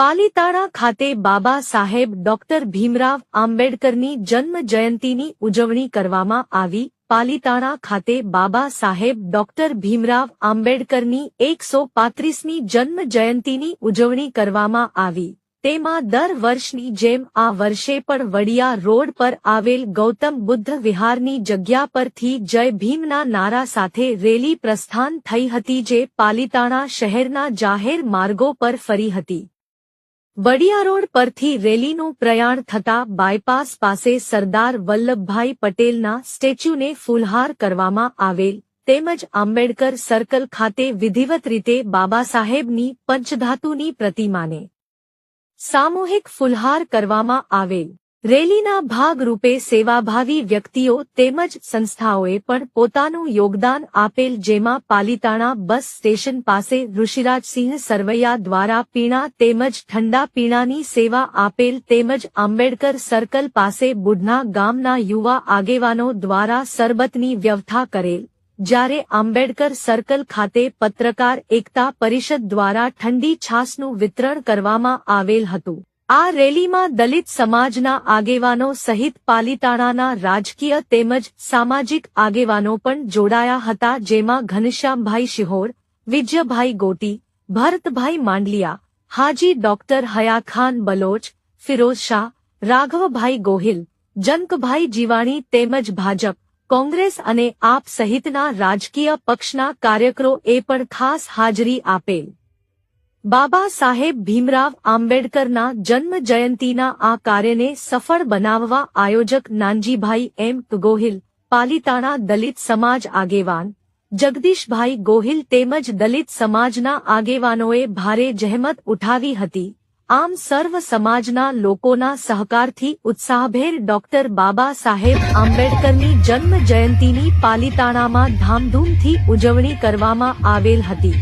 પાલીતાણા ખાતે બાબા સાહેબ ડોક્ટર ભીમરાવ આંબેડકરની જન્મ જયંતીની ઉજવણી કરવામાં આવી। પાલીતાણા ખાતે બાબા સાહેબ ડોક્ટર ભીમરાવ આંબેડકરની 135મી જન્મ જયંતીની ઉજવણી કરવામાં આવી। તેમાં દર વર્ષની જેમ આ વર્ષે પણ વડિયા રોડ પર આવેલ ગૌતમ બુદ્ધ વિહારની જગ્યા પરથી જય ભીમના નારા સાથે રેલી પ્રસ્થાન થઈ હતી, જે પાલીતાણા શહેરના જાહેર માર્ગો પર ફરી હતી। વડિયા રોડ પરથી રેલીનું પ્રયાણ થતા બાયપાસ પાસે સરદાર વલ્લભભાઈ પટેલના સ્ટેચ્યુને ફૂલહાર કરવામાં આવેલ, તેમજ આંબેડકર સર્કલ ખાતે વિધિવત રીતે બાબાસાહેબની પંચધાતુની પ્રતિમાને સામૂહિક ફૂલહાર કરવામાં આવેલ। રેલીના ભાગરૂપે સેવાભાવી વ્યક્તિઓ તેમજ સંસ્થાઓએ પણ પોતાનું યોગદાન આપેલ, જેમાં પાલીતાણા બસ સ્ટેશન પાસે ઋષિરાજસિંહ સરવૈયા દ્વારા પીણા તેમજ ઠંડા પીણાની સેવા આપેલ, તેમજ આંબેડકર સર્કલ પાસે બુઢના ગામના યુવા આગેવાનો દ્વારા સરબતની વ્યવસ્થા કરેલ, જ્યારે આંબેડકર સર્કલ ખાતે પત્રકાર એકતા પરિષદ દ્વારા ઠંડી છાસનું વિતરણ કરવામાં આવેલ હતું। આ રેલીમાં દલિત સમાજના આગેવાનો સહિત પાલીતાણાના રાજકીય તેમજ સામાજિક આગેવાનો પણ જોડાયા હતા, જેમાં ઘનશ્યામભાઈ શિહોર, વિજયભાઈ ગોટી, ભરતભાઈ માંડલિયા, હાજી ડોક્ટર હયાખાન બલોચ, ફિરોઝ શાહ, રાઘવભાઈ ગોહિલ, જનકભાઈ જીવાણી તેમજ ભાજપ, કોંગ્રેસ અને આપ સહિતના રાજકીય પક્ષના કાર્યકરોએ પણ ખાસ હાજરી આપેલ। બાબા સાહેબ ભીમરાવ આંબેડકરના જન્મ જયંતીના આ કાર્યને સફળ બનાવવા આયોજક નાનજીભાઈ એમ ગોહિલ, પાલીતાણા દલિત સમાજ આગેવાન જગદીશભાઈ ગોહિલ તેમજ દલિત સમાજના આગેવાનોએ ભારે જહેમત ઉઠાવી હતી। આમ સર્વ સમાજના લોકોના સહકારથી ઉત્સાહભેર ડોક્ટર બાબા સાહેબ આંબેડકરની જન્મ જયંતીની પાલીતાણામાં ધામધૂમથી ઉજવણી કરવામાં આવેલ હતી।